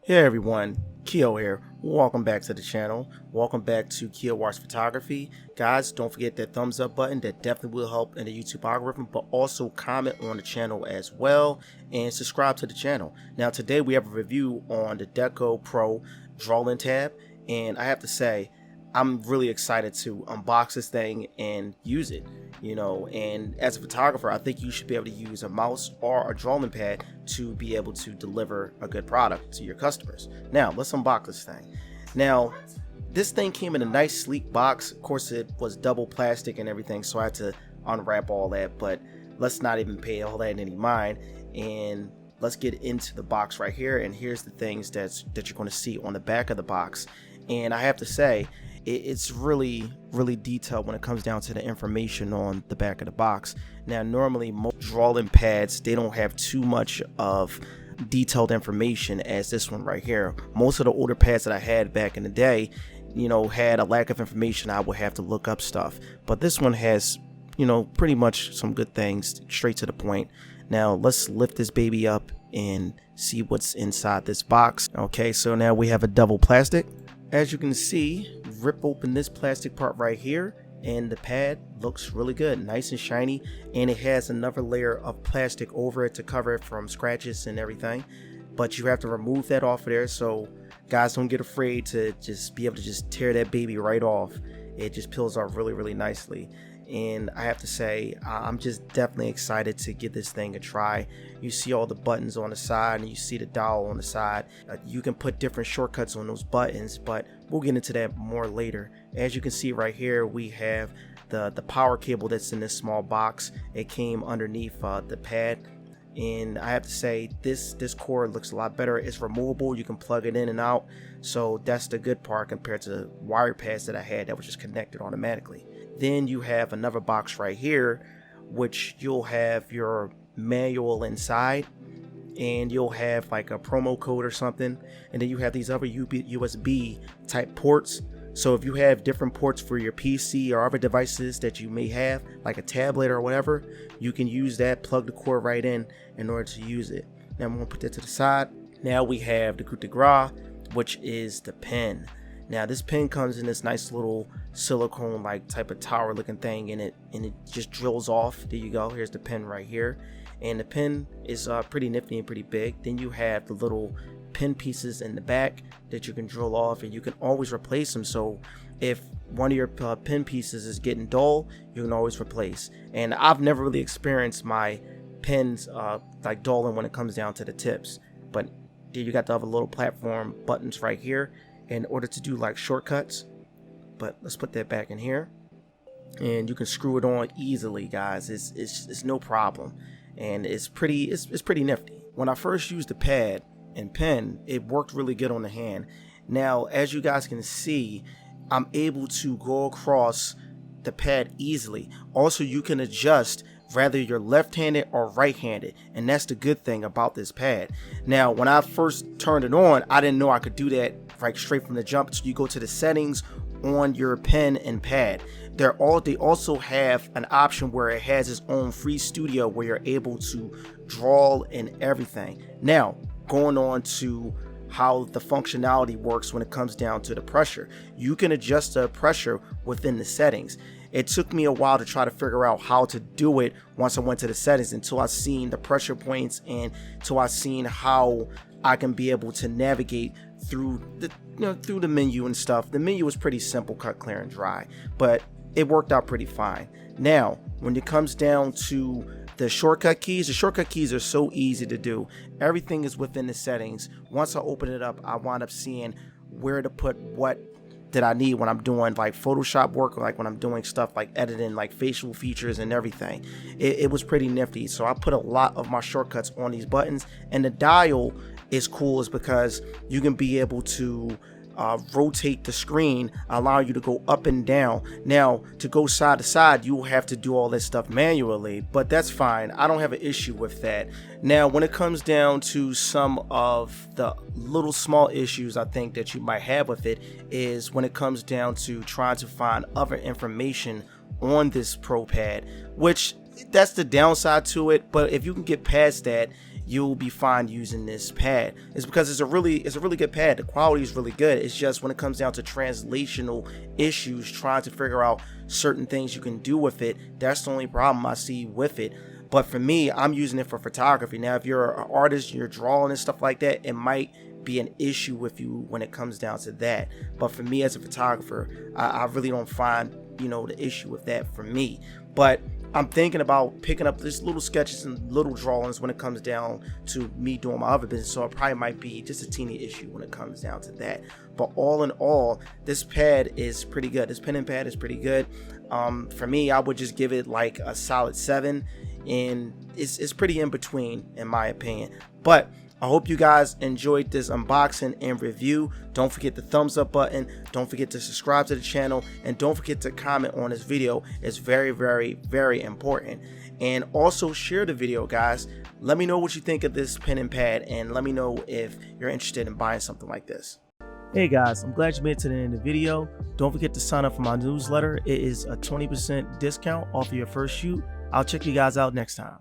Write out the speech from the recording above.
Hey everyone, Keo here. Welcome back to the channel. Welcome back to Keo Watch Photography. Guys, don't forget that thumbs up button. That definitely will help in the YouTube algorithm, but also comment on the channel as well and subscribe to the channel. Now today we have a review on the Deco Pro drawling tab, and I have to say I'm really excited to unbox this thing and use it, and as a photographer, I think you should be able to use a mouse or a drawing pad to be able to deliver a good product to your customers. Now, let's unbox this thing. Now, this thing came in a nice sleek box. Of course, it was double plastic and everything, so I had to unwrap all that, but let's not even pay all that any mind, and let's get into the box right here. And here's the things that you're going to see on the back of the box. And I have to say, it's really detailed when it comes down to the information on the back of the box. Now, normally most drawing pads, they don't have too much of detailed information as this one right here. Most of the older pads that I had back in the day, had a lack of information. I would have to look up stuff, but this one has, pretty much some good things, straight to the point. Now let's lift this baby up and see what's inside this box. Okay, so now we have a double plastic. As you can see, rip open this plastic part right here, and the pad looks really good, nice and shiny, and it has another layer of plastic over it to cover it from scratches and everything. But you have to remove that off of there, so guys, don't get afraid to just be able to just tear that baby right off. It just peels off really nicely. And I have to say, I'm just definitely excited to give this thing a try. You see all the buttons on the side, and you see the dial on the side. You can put different shortcuts on those buttons, but we'll get into that more later. As you can see right here, we have the power cable that's in this small box. It came underneath the pad, and I have to say, this cord looks a lot better. It's removable. You can plug it in and out, so that's the good part compared to the wire pads that I had that was just connected automatically. Then you have another box right here, which you'll have your manual inside, and you'll have like a promo code or something, and then you have these other USB type ports. So if you have different ports for your PC or other devices that you may have, like a tablet or whatever, you can use that, plug the cord right in order to use it. Now I'm gonna put that to the side. Now we have the coup de grace, which is the pen. Now this pen comes in this nice little silicone like type of tower looking thing in it, and it just drills off. There you go, here's the pen right here, and the pen is pretty nifty and pretty big. Then you have the little pin pieces in the back that you can drill off, and you can always replace them. So if one of your pin pieces is getting dull, you can always replace. And I've never really experienced my pins like dulling when it comes down to the tips, but there you got the other little platform buttons right here in order to do like shortcuts. But let's put that back in here, and you can screw it on easily, guys. It's no problem, and it's pretty nifty. When I first used the pad and pen, it worked really good on the hand. Now, as you guys can see, I'm able to go across the pad easily. Also, you can adjust whether you're left-handed or right-handed, and that's the good thing about this pad. Now, when I first turned it on, I didn't know I could do that right straight from the jump. So you go to the settings on your pen and pad. They also have an option where it has its own free studio where you're able to draw and everything. Now, going on to how the functionality works when it comes down to the pressure. You can adjust the pressure within the settings. It took me a while to try to figure out how to do it once I went to the settings, until I seen the pressure points and until I seen how I can be able to navigate through the menu and stuff. The menu was pretty simple, cut, clear, and dry, but it worked out pretty fine. Now, when it comes down to the shortcut keys are so easy to do. Everything is within the settings. Once I open it up, I wind up seeing where to put what that I need when I'm doing like Photoshop work, or like when I'm doing stuff like editing like facial features and everything. It was pretty nifty. So I put a lot of my shortcuts on these buttons, and the dial is cool is because you can be able to rotate the screen, allow you to go up and down. Now, to go side to side, you will have to do all this stuff manually, but that's fine. I don't have an issue with that. Now, when it comes down to some of the little small issues I think that you might have with it, is when it comes down to trying to find other information on this Pro Pad, which that's the downside to it. But if you can get past that, you'll be fine using this pad. It's because it's a really good pad. The quality is really good. It's just when it comes down to translational issues, trying to figure out certain things you can do with it, that's the only problem I see with it. But for me, I'm using it for photography. Now, if you're an artist, you're drawing and stuff like that, it might be an issue with you when it comes down to that. But for me as a photographer, I really don't find, you know, the issue with that for me. But I'm thinking about picking up this little sketches and little drawings when it comes down to me doing my other business. So it probably might be just a teeny issue when it comes down to that. But all in all, this pad is pretty good. This pen and pad is pretty good. For me, I would just give it like a solid 7, and it's pretty in between in my opinion. But I hope you guys enjoyed this unboxing and review. Don't forget the thumbs up button. Don't forget to subscribe to the channel, and don't forget to comment on this video. It's very, very, very important. And also share the video, guys. Let me know what you think of this pen and pad, and let me know if you're interested in buying something like this. Hey guys, I'm glad you made it to the end of the video. Don't forget to sign up for my newsletter. It is a 20% discount off of your first shoot. I'll check you guys out next time.